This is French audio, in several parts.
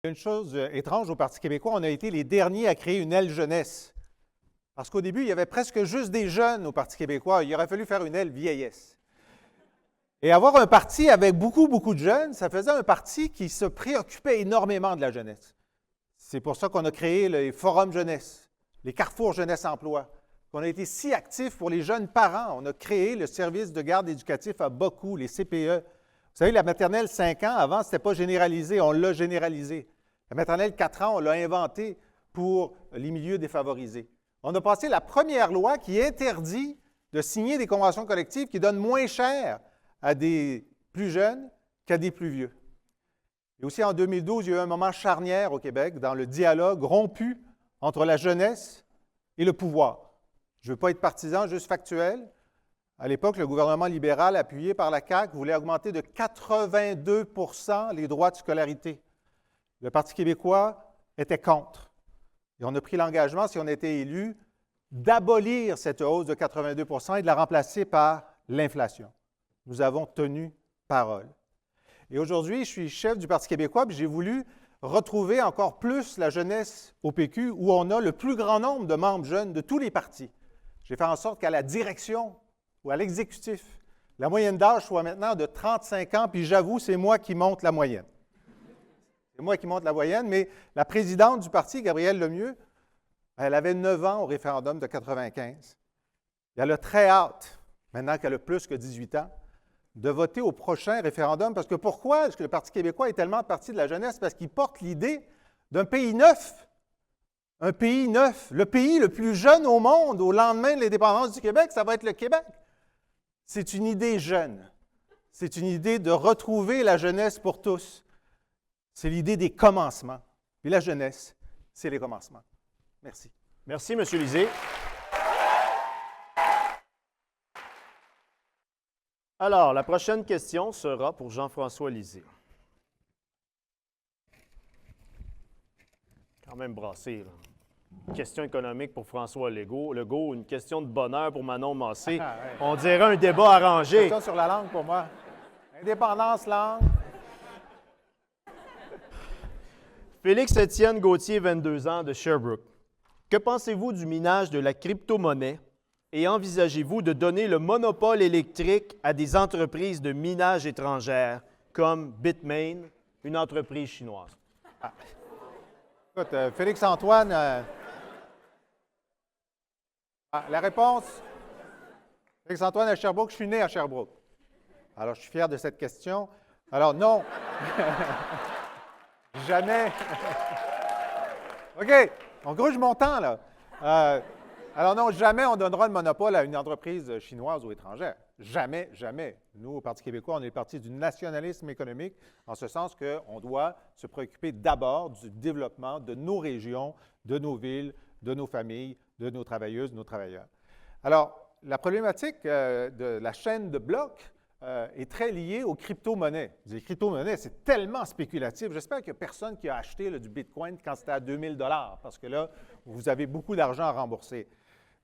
Une chose étrange au Parti québécois, on a été les derniers à créer une aile jeunesse. Parce qu'au début, il y avait presque juste des jeunes au Parti québécois. Il aurait fallu faire une aile vieillesse. Et avoir un parti avec beaucoup de jeunes, ça faisait un parti qui se préoccupait énormément de la jeunesse. C'est pour ça qu'on a créé les forums jeunesse, les carrefours jeunesse-emploi, qu'on a été si actifs pour les jeunes parents. On a créé le service de garde éducatif à beaucoup, les CPE. Vous savez, la maternelle 5 ans, avant, ce n'était pas généralisé, on l'a généralisé. La maternelle 4 ans, on l'a inventée pour les milieux défavorisés. On a passé la première loi qui interdit de signer des conventions collectives qui donnent moins cher à des plus jeunes qu'à des plus vieux. Et aussi, en 2012, il y a eu un moment charnière au Québec dans le dialogue rompu entre la jeunesse et le pouvoir. Je ne veux pas être partisan, juste factuel. À l'époque, le gouvernement libéral, appuyé par la CAQ, voulait augmenter de 82 % les droits de scolarité. Le Parti québécois était contre. Et on a pris l'engagement, si on était élu, d'abolir cette hausse de 82 % et de la remplacer par l'inflation. Nous avons tenu parole. Et aujourd'hui, je suis chef du Parti québécois, puis j'ai voulu retrouver encore plus la jeunesse au PQ, où on a le plus grand nombre de membres jeunes de tous les partis. J'ai fait en sorte qu'à la direction ou à l'exécutif, la moyenne d'âge soit maintenant de 35 ans, puis j'avoue, c'est moi qui monte la moyenne. C'est moi qui monte la moyenne, mais la présidente du parti, Gabrielle Lemieux, elle avait 9 ans au référendum de 95. Et elle a très hâte, maintenant qu'elle a plus que 18 ans, de voter au prochain référendum. Parce que pourquoi est-ce que le Parti québécois est tellement parti de la jeunesse? Parce qu'il porte l'idée d'un pays neuf. Un pays neuf. Le pays le plus jeune au monde au lendemain de l'indépendance du Québec, ça va être le Québec. C'est une idée jeune. C'est une idée de retrouver la jeunesse pour tous. C'est l'idée des commencements. Et la jeunesse, c'est les commencements. Merci. Merci, M. Lisée. Alors, la prochaine question sera pour Jean-François Lisée. Quand même brassé, là. Une question économique pour François Legault, une question de bonheur pour Manon Massé. Ah, ouais. On dirait un débat arrangé. Question sur la langue pour moi. Indépendance, langue. Félix-Étienne Gauthier, 22 ans, de Sherbrooke. Que pensez-vous du minage de la crypto-monnaie et envisagez-vous de donner le monopole électrique à des entreprises de minage étrangères comme Bitmain, une entreprise chinoise? Ah. Écoute, Félix-Antoine, la réponse, Félix-Antoine à Sherbrooke, je suis né à Sherbrooke. Alors, je suis fier de cette question. Alors, non. Jamais. OK, on grouge mon temps, là. Alors non, jamais on donnera le monopole à une entreprise chinoise ou étrangère. Jamais, jamais. Nous, au Parti québécois, on est parti du nationalisme économique, en ce sens qu'on doit se préoccuper d'abord du développement de nos régions, de nos villes, de nos familles, de nos travailleuses, de nos travailleurs. Alors, la problématique de la chaîne de blocs est très liée aux crypto-monnaies. Les crypto-monnaies, c'est tellement spéculatif. J'espère qu'il n'y a personne qui a acheté là, du Bitcoin quand c'était à 2000 $, parce que là, vous avez beaucoup d'argent à rembourser.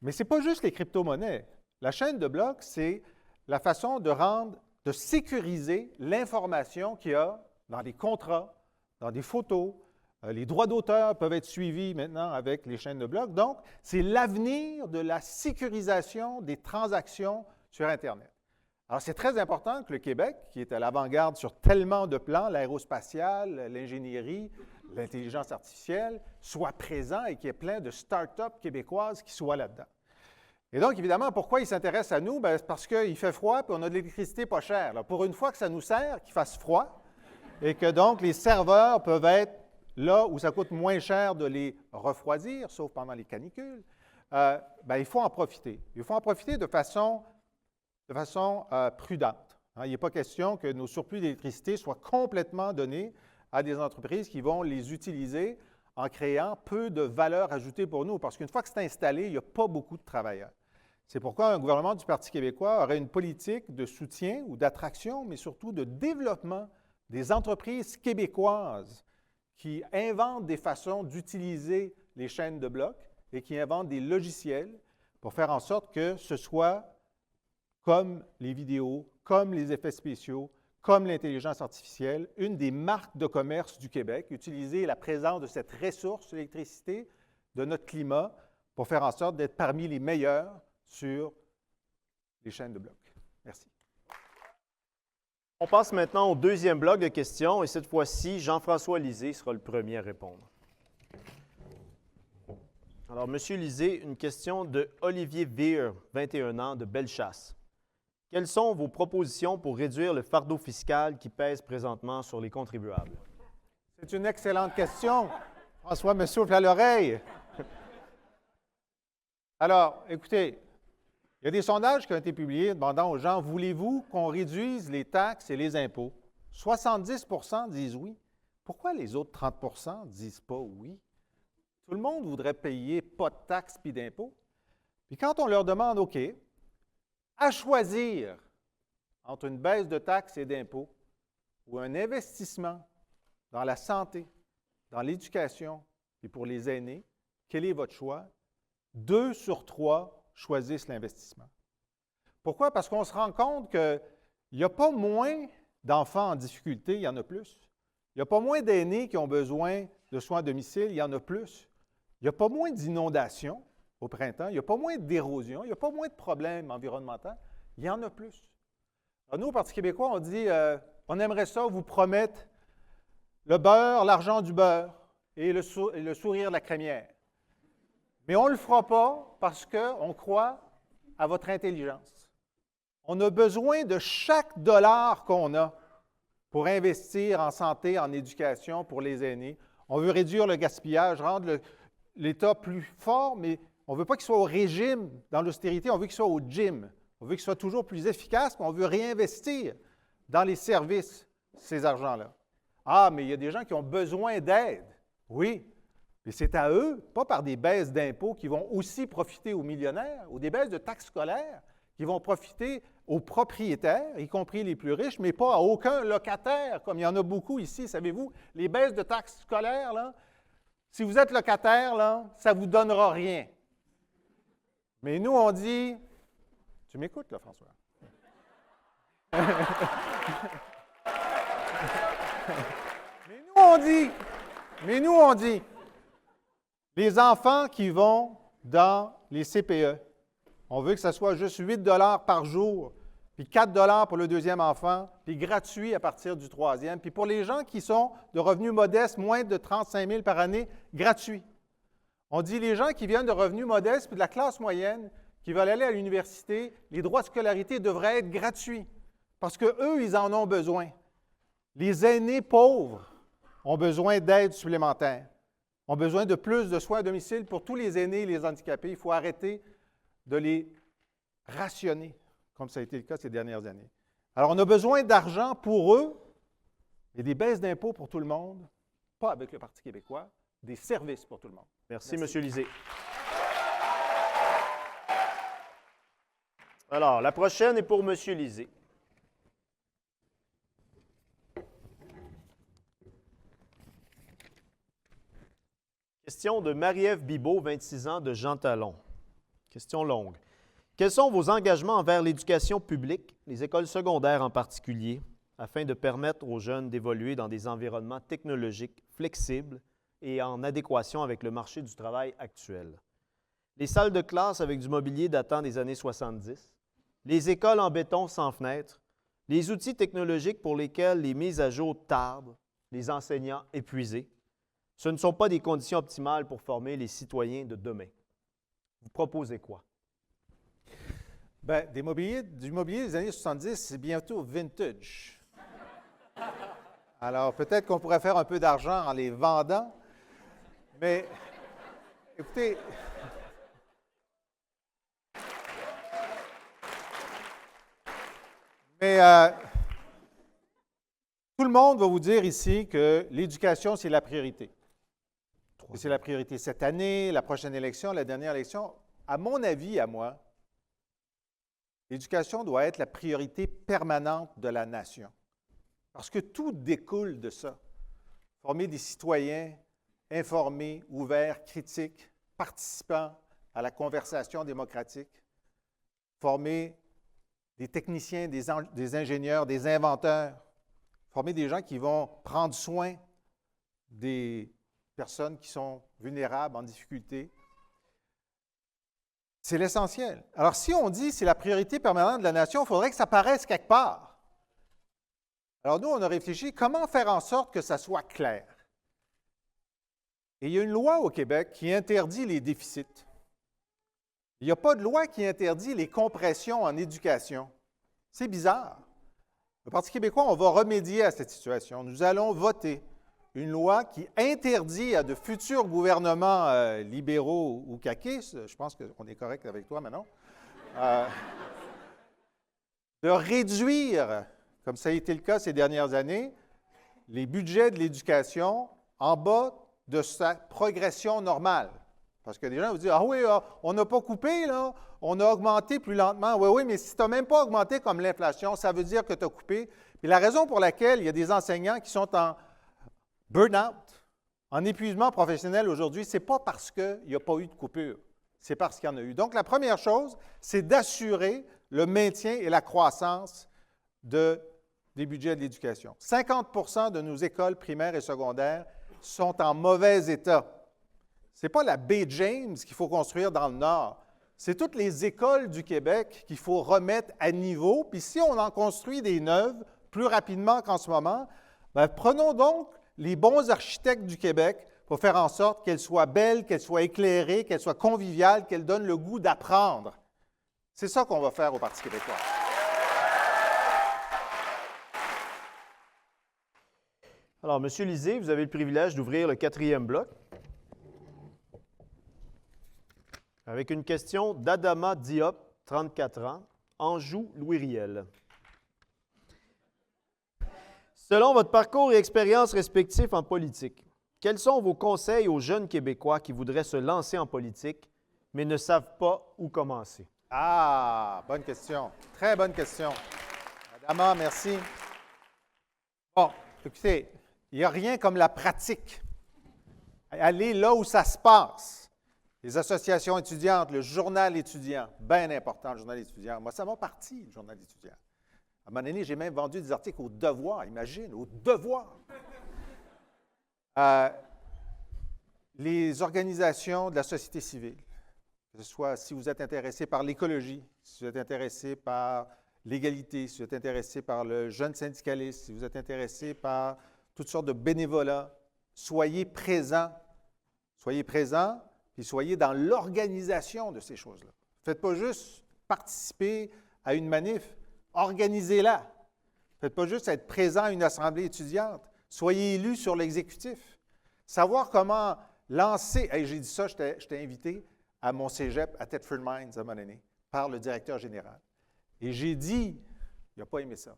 Mais ce n'est pas juste les crypto-monnaies. La chaîne de blocs, c'est la façon de sécuriser l'information qu'il y a dans les contrats, dans des photos. Les droits d'auteur peuvent être suivis maintenant avec les chaînes de blocs. Donc, c'est l'avenir de la sécurisation des transactions sur Internet. Alors, c'est très important que le Québec, qui est à l'avant-garde sur tellement de plans, l'aérospatiale, l'ingénierie, l'intelligence artificielle, soit présent et qu'il y ait plein de start-up québécoises qui soient là-dedans. Et donc, évidemment, pourquoi ils s'intéressent à nous? Bien, c'est parce qu'il fait froid et on a de l'électricité pas chère. Là, pour une fois que ça nous sert, qu'il fasse froid, et que donc les serveurs peuvent être là où ça coûte moins cher de les refroidir, sauf pendant les canicules, bien, il faut en profiter. Il faut en profiter de façon prudente. Hein, il n'est pas question que nos surplus d'électricité soient complètement donnés à des entreprises qui vont les utiliser en créant peu de valeur ajoutée pour nous, parce qu'une fois que c'est installé, il n'y a pas beaucoup de travailleurs. C'est pourquoi un gouvernement du Parti québécois aurait une politique de soutien ou d'attraction, mais surtout de développement des entreprises québécoises qui inventent des façons d'utiliser les chaînes de blocs et qui inventent des logiciels pour faire en sorte que ce soit comme les vidéos, comme les effets spéciaux, comme l'intelligence artificielle, une des marques de commerce du Québec, utiliser la présence de cette ressource, l'électricité, de notre climat, pour faire en sorte d'être parmi les meilleurs sur les chaînes de blocs. Merci. On passe maintenant au deuxième bloc de questions et cette fois-ci, Jean-François Lisée sera le premier à répondre. Alors, M. Lisée, une question de Olivier Vere, 21 ans, de Bellechasse. Quelles sont vos propositions pour réduire le fardeau fiscal qui pèse présentement sur les contribuables? C'est une excellente question. François me souffle à l'oreille. Alors, écoutez, il y a des sondages qui ont été publiés demandant aux gens, voulez-vous qu'on réduise les taxes et les impôts? 70 disent oui. Pourquoi les autres 30 ne disent pas oui? Tout le monde voudrait payer pas de taxes puis d'impôts. Puis quand on leur demande, OK, à choisir entre une baisse de taxes et d'impôts ou un investissement dans la santé, dans l'éducation et pour les aînés, quel est votre choix? 2 sur 3 choisissent l'investissement. Pourquoi? Parce qu'on se rend compte qu'il n'y a pas moins d'enfants en difficulté, il y en a plus. Il n'y a pas moins d'aînés qui ont besoin de soins à domicile, il y en a plus. Il n'y a pas moins d'inondations au printemps, il n'y a pas moins d'érosion, il n'y a pas moins de problèmes environnementaux, il y en a plus. Alors nous, au Parti québécois, on dit on aimerait ça vous promettre le beurre, l'argent du beurre et le sourire de la crémière. Mais on ne le fera pas parce qu'on croit à votre intelligence. On a besoin de chaque dollar qu'on a pour investir en santé, en éducation pour les aînés. On veut réduire le gaspillage, rendre l'État plus fort, mais on ne veut pas qu'il soit au régime dans l'austérité, on veut qu'il soit au gym. On veut qu'il soit toujours plus efficace, mais on veut réinvestir dans les services, ces argents-là. Ah, mais il y a des gens qui ont besoin d'aide. Oui, mais c'est à eux, pas par des baisses d'impôts qui vont aussi profiter aux millionnaires ou des baisses de taxes scolaires qui vont profiter aux propriétaires, y compris les plus riches, mais pas à aucun locataire, comme il y en a beaucoup ici. Savez-vous, les baisses de taxes scolaires, là, si vous êtes locataire, là, ça ne vous donnera rien. Mais nous, on dit... Tu m'écoutes, là, François? Mais nous, on dit, les enfants qui vont dans les CPE, on veut que ce soit juste 8 $ par jour, puis 4 $ pour le deuxième enfant, puis gratuit à partir du troisième. Puis pour les gens qui sont de revenus modestes, moins de 35 000 par année, gratuit. On dit les gens qui viennent de revenus modestes, puis de la classe moyenne, qui veulent aller à l'université, les droits de scolarité devraient être gratuits, parce qu'eux, ils en ont besoin. Les aînés pauvres ont besoin d'aide supplémentaire, ont besoin de plus de soins à domicile pour tous les aînés et les handicapés. Il faut arrêter de les rationner, comme ça a été le cas ces dernières années. Alors, on a besoin d'argent pour eux et des baisses d'impôts pour tout le monde, pas avec le Parti québécois, des services pour tout le monde. Merci. M. Lisée. Alors, la prochaine est pour M. Lisée. Question de Marie-Ève Bibeau, 26 ans, de Jean Talon. Question longue. Quels sont vos engagements envers l'éducation publique, les écoles secondaires en particulier, afin de permettre aux jeunes d'évoluer dans des environnements technologiques flexibles et en adéquation avec le marché du travail actuel? Les salles de classe avec du mobilier datant des années 70, les écoles en béton sans fenêtres, les outils technologiques pour lesquels les mises à jour tardent, les enseignants épuisés. Ce ne sont pas des conditions optimales pour former les citoyens de demain. Vous proposez quoi? Bien, du mobilier des années 70, c'est bientôt vintage. Alors, peut-être qu'on pourrait faire un peu d'argent en les vendant, mais écoutez, tout le monde va vous dire ici que l'éducation, c'est la priorité. Et c'est la priorité cette année, la prochaine élection, la dernière élection. À mon avis, à moi, l'éducation doit être la priorité permanente de la nation. Parce que tout découle de ça. Former des citoyens informés, ouverts, critiques, participants à la conversation démocratique. Former des techniciens, des ingénieurs, des inventeurs former des gens qui vont prendre soin des personnes qui sont vulnérables, en difficulté. C'est l'essentiel. Alors, si on dit que c'est la priorité permanente de la nation, il faudrait que ça paraisse quelque part. Alors, nous, on a réfléchi comment faire en sorte que ça soit clair. Et il y a une loi au Québec qui interdit les déficits. Il n'y a pas de loi qui interdit les compressions en éducation. C'est bizarre. Le Parti québécois, on va remédier à cette situation. Nous allons voter une loi qui interdit à de futurs gouvernements libéraux ou caquistes, je pense qu'on est correct avec toi maintenant, de réduire, comme ça a été le cas ces dernières années, les budgets de l'éducation en bas de sa progression normale. Parce que des gens vous disent « Ah oui, on n'a pas coupé, là, on a augmenté plus lentement. » Oui, mais si tu n'as même pas augmenté comme l'inflation, ça veut dire que tu as coupé. Puis la raison pour laquelle il y a des enseignants qui sont en burn-out, en épuisement professionnel aujourd'hui, ce n'est pas parce qu'il n'y a pas eu de coupure, c'est parce qu'il y en a eu. Donc, la première chose, c'est d'assurer le maintien et la croissance des budgets de l'éducation. 50 de nos écoles primaires et secondaires sont en mauvais état. Ce n'est pas la baie James qu'il faut construire dans le Nord. C'est toutes les écoles du Québec qu'il faut remettre à niveau. Puis si on en construit des neuves plus rapidement qu'en ce moment, bien, prenons donc les bons architectes du Québec pour faire en sorte qu'elles soient belles, qu'elles soient éclairées, qu'elles soient conviviales, qu'elles donnent le goût d'apprendre. C'est ça qu'on va faire au Parti québécois. Alors, M. Lisée, vous avez le privilège d'ouvrir le 4e bloc avec une question d'Adama Diop, 34 ans, Anjou, Louis-Riel. Selon votre parcours et expérience respectifs en politique, quels sont vos conseils aux jeunes Québécois qui voudraient se lancer en politique, mais ne savent pas où commencer? Ah, bonne question. Très bonne question. Adama, merci. Bon, écoutez, il n'y a rien comme la pratique. Aller là où ça se passe. Les associations étudiantes, le journal étudiant, bien important le journal étudiant. Moi, ça m'a parti, le journal étudiant. À un moment donné, j'ai même vendu des articles au Devoir, imagine, au Devoir. Les organisations de la société civile, que ce soit si vous êtes intéressé par l'écologie, si vous êtes intéressé par l'égalité, si vous êtes intéressé par le jeune syndicaliste, si vous êtes intéressé par toutes sortes de bénévolat, soyez présents, puis soyez dans l'organisation de ces choses-là. Ne faites pas juste participer à une manif, organisez-la. Ne faites pas juste être présent à une assemblée étudiante, soyez élus sur l'exécutif. Savoir comment lancer, hey, j'ai dit ça, j'étais invité à mon cégep à Thetford Mines à un moment donné, par le directeur général. Et j'ai dit, il n'a pas aimé ça,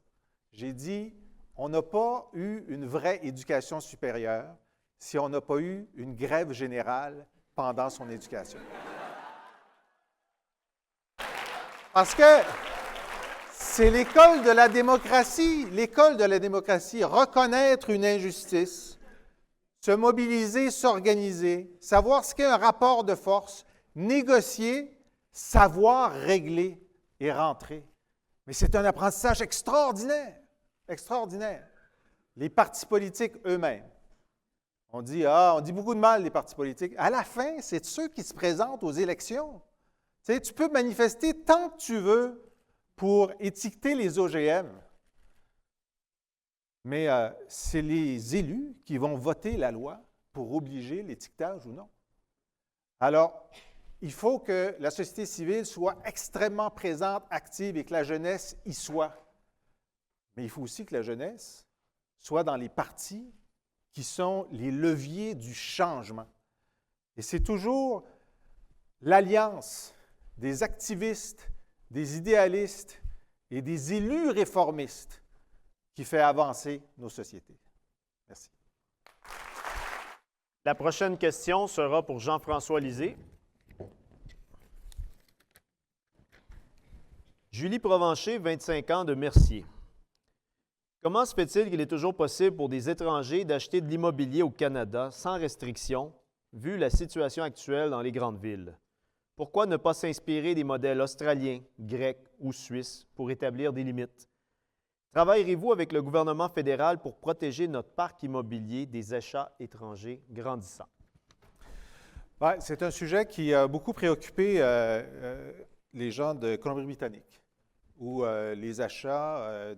j'ai dit, on n'a pas eu une vraie éducation supérieure si on n'a pas eu une grève générale pendant son éducation. Parce que c'est l'école de la démocratie. L'école de la démocratie, reconnaître une injustice, se mobiliser, s'organiser, savoir ce qu'est un rapport de force, négocier, savoir régler et rentrer. Mais c'est un apprentissage extraordinaire, extraordinaire. Les partis politiques eux-mêmes. On dit beaucoup de mal des partis politiques. À la fin, c'est ceux qui se présentent aux élections. Tu sais, tu peux manifester tant que tu veux pour étiqueter les OGM, mais c'est les élus qui vont voter la loi pour obliger l'étiquetage ou non. Alors, il faut que la société civile soit extrêmement présente, active et que la jeunesse y soit. Mais il faut aussi que la jeunesse soit dans les partis qui sont les leviers du changement. Et c'est toujours l'alliance des activistes, des idéalistes et des élus réformistes qui fait avancer nos sociétés. Merci. La prochaine question sera pour Jean-François Lisée. Julie Provencher, 25 ans, de Mercier. Comment se fait-il qu'il est toujours possible pour des étrangers d'acheter de l'immobilier au Canada sans restriction, vu la situation actuelle dans les grandes villes? Pourquoi ne pas s'inspirer des modèles australiens, grecs ou suisses pour établir des limites? Travaillerez-vous avec le gouvernement fédéral pour protéger notre parc immobilier des achats étrangers grandissants? Ouais, c'est un sujet qui a beaucoup préoccupé les gens de Colombie-Britannique, où les achats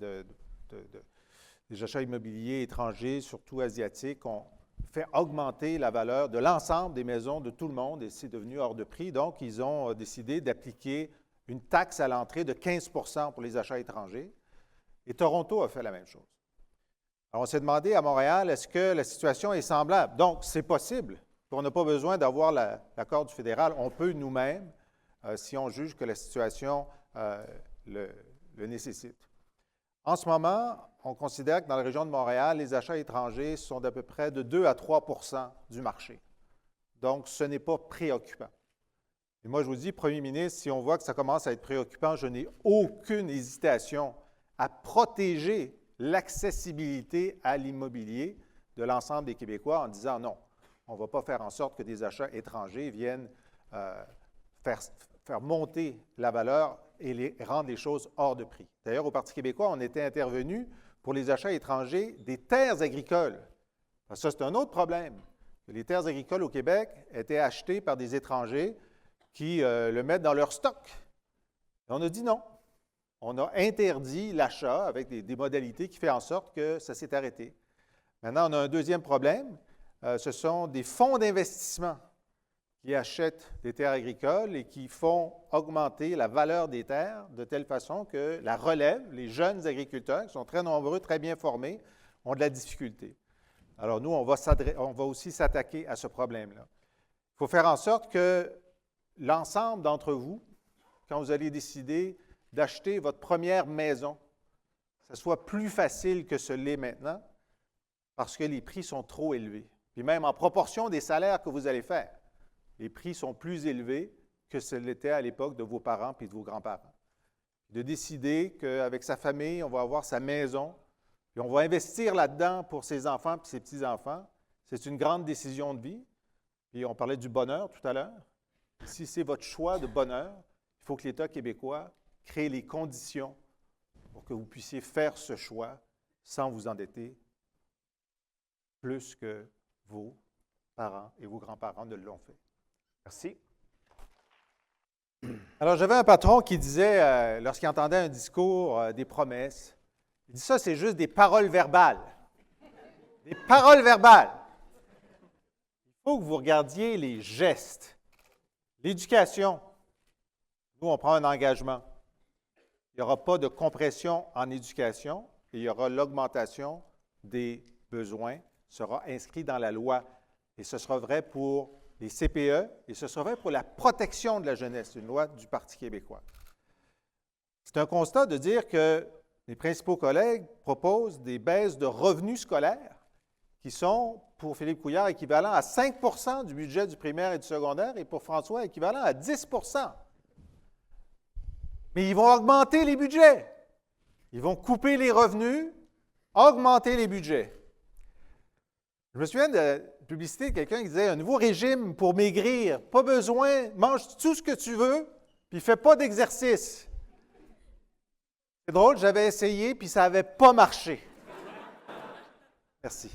des achats immobiliers étrangers, surtout asiatiques, ont fait augmenter la valeur de l'ensemble des maisons de tout le monde et c'est devenu hors de prix. Donc, ils ont décidé d'appliquer une taxe à l'entrée de 15 pour les achats étrangers. Et Toronto a fait la même chose. Alors, on s'est demandé à Montréal, est-ce que la situation est semblable? Donc, c'est possible. On n'a pas besoin d'avoir l'accord du fédéral. On peut nous-mêmes, si on juge que la situation le nécessite. En ce moment, on considère que dans la région de Montréal, les achats étrangers sont d'à peu près de 2 à 3 du marché. Donc, ce n'est pas préoccupant. Et moi, je vous dis, Premier ministre, si on voit que ça commence à être préoccupant, je n'ai aucune hésitation à protéger l'accessibilité à l'immobilier de l'ensemble des Québécois en disant non, on ne va pas faire en sorte que des achats étrangers viennent faire monter la valeur et rendre les choses hors de prix. D'ailleurs, au Parti québécois, on était intervenu pour les achats étrangers des terres agricoles. Ça, c'est un autre problème. Les terres agricoles au Québec étaient achetées par des étrangers qui le mettent dans leur stock. Et on a dit non. On a interdit l'achat avec des modalités qui font en sorte que ça s'est arrêté. Maintenant, on a un deuxième problème. Ce sont des fonds d'investissement qui achètent des terres agricoles et qui font augmenter la valeur des terres de telle façon que la relève, les jeunes agriculteurs, qui sont très nombreux, très bien formés, ont de la difficulté. Alors nous, on va aussi s'attaquer à ce problème-là. Il faut faire en sorte que l'ensemble d'entre vous, quand vous allez décider d'acheter votre première maison, ce soit plus facile que ce l'est maintenant parce que les prix sont trop élevés. Puis même en proportion des salaires que vous allez faire, les prix sont plus élevés que ce l'était à l'époque de vos parents et de vos grands-parents. De décider qu'avec sa famille, on va avoir sa maison et on va investir là-dedans pour ses enfants et ses petits-enfants, c'est une grande décision de vie. Puis on parlait du bonheur tout à l'heure. Si c'est votre choix de bonheur, il faut que l'État québécois crée les conditions pour que vous puissiez faire ce choix sans vous endetter plus que vos parents et vos grands-parents ne l'ont fait. Merci. Alors, j'avais un patron qui disait, lorsqu'il entendait un discours, des promesses, il dit ça, c'est juste des paroles verbales. Des paroles verbales. Il faut que vous regardiez les gestes. L'éducation. Nous, on prend un engagement. Il n'y aura pas de compression en éducation et il y aura l'augmentation des besoins, sera inscrit dans la loi. Et ce sera vrai pour les CPE et ce sera vrai pour la protection de la jeunesse, une loi du Parti québécois. C'est un constat de dire que les principaux collègues proposent des baisses de revenus scolaires qui sont, pour Philippe Couillard, équivalents à 5 du budget du primaire et du secondaire et pour François, équivalent à 10 Mais ils vont augmenter les budgets. Ils vont couper les revenus, augmenter les budgets. Je me souviens de publicité de quelqu'un qui disait « Un nouveau régime pour maigrir. Pas besoin, mange tout ce que tu veux, puis fais pas d'exercice. » C'est drôle, j'avais essayé, puis ça n'avait pas marché. Merci.